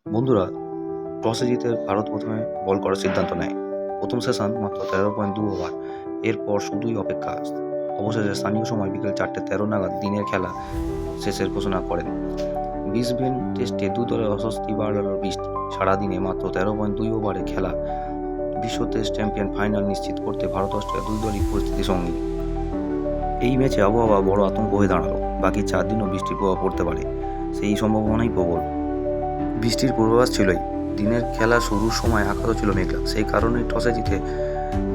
বন্ধুরা, টসে জিতে ভারত প্রথমে বল করার সিদ্ধান্ত নেয়। প্রথম সেশন মাত্র 13.2 ওভার। এরপর শুধুই অপেক্ষা। অবশেষে স্থানীয় সময় বিকেল 4:13 নাগাদ দিনের খেলা শেষের ঘোষণা করেন। ব্রিসবেন টেস্টে দুই দলের অস্বস্তি বাড়াল বৃষ্টি। সারাদিনে মাত্র 13.2 ওভারে খেলা বিশ্ব টেস্ট চ্যাম্পিয়ন ফাইনাল নিশ্চিত করতে ভারত অস্ট্রেলিয়া দুই দলই পরিস্থিতি সঙ্গী। এই ম্যাচে আবহাওয়া বড় আতঙ্ক হয়ে দাঁড়ালো। বাকি 4 দিনও বৃষ্টির প্রভাব পড়তে পারে, সেই সম্ভাবনাই প্রবল। বৃষ্টির পূর্বাভাস ছিলই। দিনের খেলা শুরুর সময় আকাশও ছিল মেঘলা। সেই কারণেই টসে জিতে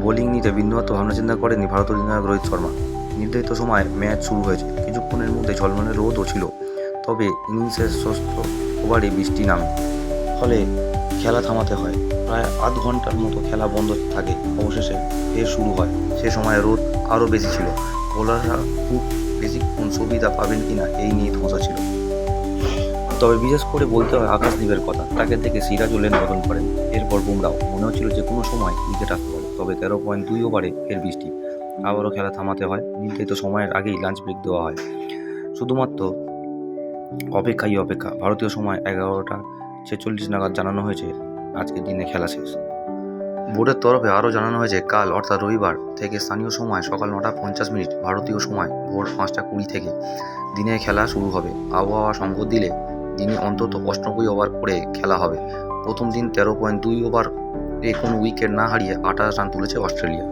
বোলিং নিতে বিন্দুমাত্র ভাবনা-চিন্তা করেননি ভারতের অধিনায়ক রোহিত শর্মা। নির্ধারিত সময়ে ম্যাচ শুরু হয়েছে। কিছুক্ষণের মধ্যে ঝলমলে রোদও ছিল। তবে ইনিংসের ষষ্ঠ ওভারে বৃষ্টি নামে। ফলে খেলা থামাতে হয়। প্রায় আধ ঘন্টার মতো খেলা বন্ধ থাকে। অবশেষে ফের শুরু হয়। সে সময় রোদ আরও বেশি ছিল। বোলাররা খুব বেশিক্ষণ সুবিধা পাবেন কিনা এই নিয়ে ধোঁসা ছিল। তবে বিশেষ করে বলতে হয় আকাশদীপের কথা। তাকে দেখে সিরাজও লেন বদল করেন। এরপর বুমরাও। মনে হচ্ছিল যে কোনো সময় উইকেট আসতে পারে। তবে 13.2 ওভারে ফের বৃষ্টি। আবারও খেলা থামাতে হয়। নির্ধারিত সময়ের আগেই লাঞ্চ ব্রেক দেওয়া হয়। শুধুমাত্র অপেক্ষাই অপেক্ষা। ভারতীয় সময় 11:46 নাগাদ জানানো হয়েছে আজকের দিনে খেলা শেষ। বোর্ডের তরফে আরও জানানো হয়েছে কাল অর্থাৎ রবিবার থেকে স্থানীয় সময় সকাল 9:50 ভারতীয় সময় ভোর 5:20 থেকে দিনের খেলা শুরু হবে। আবহাওয়া সঙ্গত দিলে দিনে অন্তত 98 ওভার করে খেলা হবে। প্রথম দিন 13.2 ওভারে কোনো উইকেট না হারিয়ে 28 রান তুলেছে অস্ট্রেলিয়া।